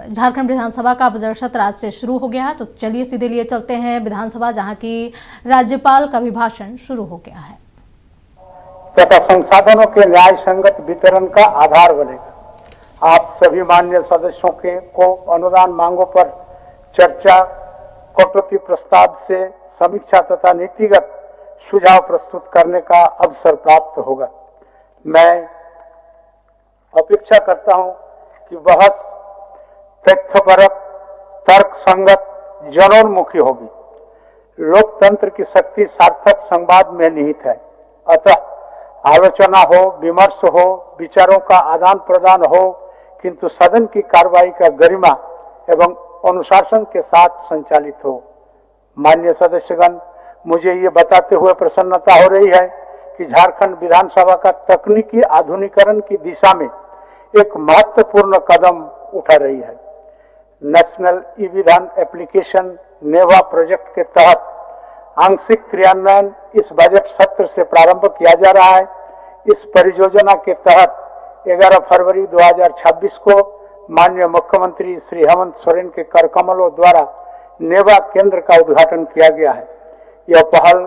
झारखंड विधानसभा का बजट सत्र आज से शुरू हो गया है, तो चलिए सीधे लिए चलते हैं विधानसभा, जहां की राज्यपाल का अभिभाषण शुरू हो गया है। तथा संसाधनों के न्याय संगत वितरण का आधार बनेगा। आप सभी माननीय सदस्यों को अनुदान मांगों पर चर्चा, कटौती प्रस्ताव से समीक्षा तथा नीतिगत सुझाव प्रस्तुत करने का अवसर प्राप्त होगा। मैं अपेक्षा करता हूं कि बहस तथ्यपरक, तर्क संगत, जनोन्मुखी होगी। लोकतंत्र की शक्ति सार्थक संवाद में निहित है। अतः आलोचना हो, विमर्श हो, विचारों का आदान प्रदान हो, किंतु सदन की कार्रवाई का गरिमा एवं अनुशासन के साथ संचालित हो। माननीय सदस्यगण, मुझे ये बताते हुए प्रसन्नता हो रही है कि झारखंड विधानसभा का तकनीकी आधुनिकीकरण की दिशा में एक महत्वपूर्ण कदम उठा रही है। नेशनल ई विधान एप्लीकेशन नेवा प्रोजेक्ट के तहत आंशिक क्रियान्वयन इस बजट सत्र से प्रारंभ किया जा रहा है। इस परियोजना के तहत 11 फरवरी 2026 को माननीय मुख्यमंत्री श्री हेमंत सोरेन के करकमलों द्वारा नेवा केंद्र का उद्घाटन किया गया है। यह पहल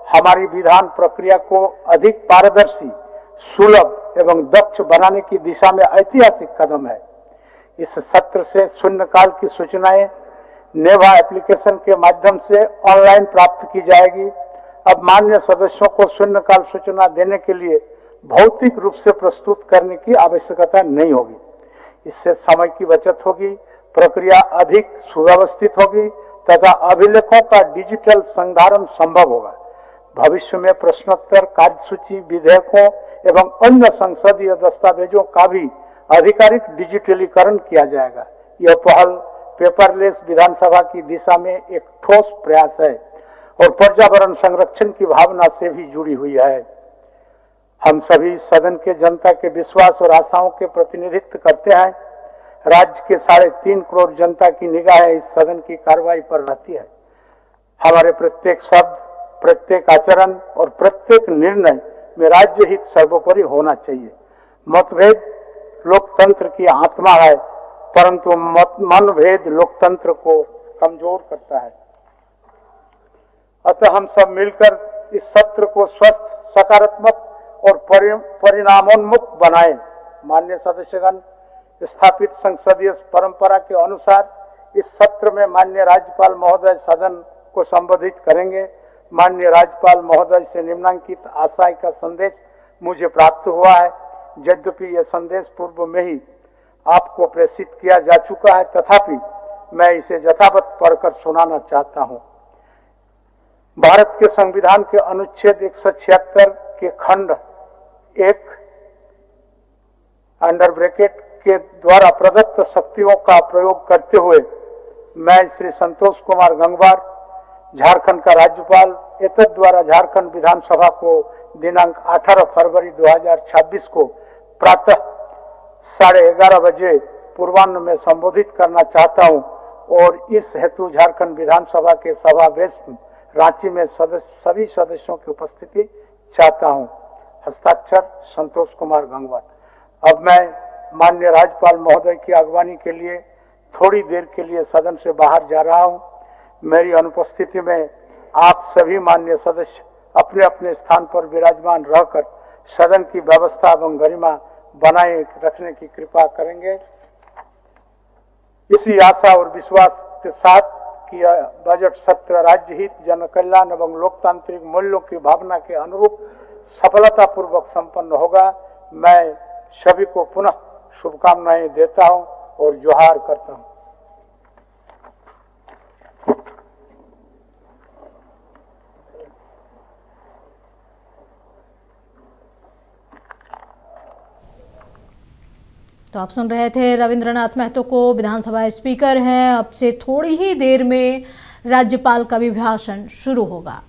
हमारी विधान प्रक्रिया को अधिक पारदर्शी, सुलभ एवं दक्ष बनाने की दिशा में ऐतिहासिक कदम है। इस सत्र से शून्यकाल की सूचनाएं नेवा एप्लीकेशन के माध्यम से ऑनलाइन प्राप्त की जाएगी। अब माननीय सदस्यों को शून्यकाल सूचना देने के लिए भौतिक रूप से प्रस्तुत करने की आवश्यकता नहीं होगी। इससे समय की बचत होगी, प्रक्रिया अधिक सुव्यवस्थित होगी तथा अभिलेखों का डिजिटल संधारण संभव होगा। भविष्य में प्रश्नोत्तर, कार्यसूची, विधेयकों एवं अन्य संसदीय दस्तावेजों का भी आधिकारिक डिजिटलीकरण किया जाएगा। यह पहल पेपरलेस विधानसभा की दिशा में एक ठोस प्रयास है और पर्यावरण संरक्षण की भावना से भी जुड़ी हुई है। हम सभी सदन के जनता के विश्वास और आशाओं के प्रतिनिधित्व करते हैं। राज्य के 3.5 करोड़ जनता की निगाह इस सदन की कार्रवाई पर रहती है। हमारे प्रत्येक शब्द, प्रत्येक आचरण और प्रत्येक निर्णय में राज्य हित सर्वोपरि होना चाहिए। मतभेद लोकतंत्र की आत्मा है, परंतु मनभेद लोकतंत्र को कमजोर करता है। अतः हम सब मिलकर इस सत्र को स्वस्थ, सकारात्मक और परिणामोन्मुख बनाएं। माननीय सदस्यगण, स्थापित संसदीय परंपरा के अनुसार इस सत्र में माननीय राज्यपाल महोदय सदन को संबोधित करेंगे। माननीय राज्यपाल महोदय से निम्नांकित आशय का संदेश मुझे प्राप्त हुआ है। यद्यपि यह संदेश पूर्व में ही आपको प्रेषित किया जा चुका है, तथापि मैं इसे यथावत पढ़कर सुनाना चाहता हूं। भारत के संविधान के अनुच्छेद 176 के खंड 1 अंडर ब्रैकेट के द्वारा प्रदत्त शक्तियों का प्रयोग करते हुए मैं श्री संतोष कुमार गंगवार, झारखंड का राज्यपाल, एतद द्वारा झारखंड विधानसभा को दिनांक 18 फरवरी 2026 को प्रातः 11:30 बजे पूर्वाह्न में संबोधित करना चाहता हूं और इस हेतु झारखंड विधानसभा के समावेश रांची में सभी सदस्यों की उपस्थिति चाहता हूं। हस्ताक्षर संतोष कुमार गंगवार। अब मैं माननीय राज्यपाल महोदय की अगवानी के लिए थोड़ी देर के लिए सदन से बाहर जा रहा हूं। मेरी अनुपस्थिति में आप सभी माननीय सदस्य अपने अपने स्थान पर विराजमान रहकर सदन की व्यवस्था एवं गरिमा बनाए रखने की कृपा करेंगे। इसी आशा और विश्वास के साथ कि यह बजट सत्र राज्य हित, जन कल्याण एवं लोकतांत्रिक मूल्यों की भावना के अनुरूप सफलतापूर्वक संपन्न होगा, मैं सभी को पुनः शुभकामनाएं देता हूं और जोहार करता हूं। तो आप सुन रहे थे रविंद्रनाथ महतो को, विधानसभा स्पीकर हैं। अब से थोड़ी ही देर में राज्यपाल का अभिभाषण शुरू होगा।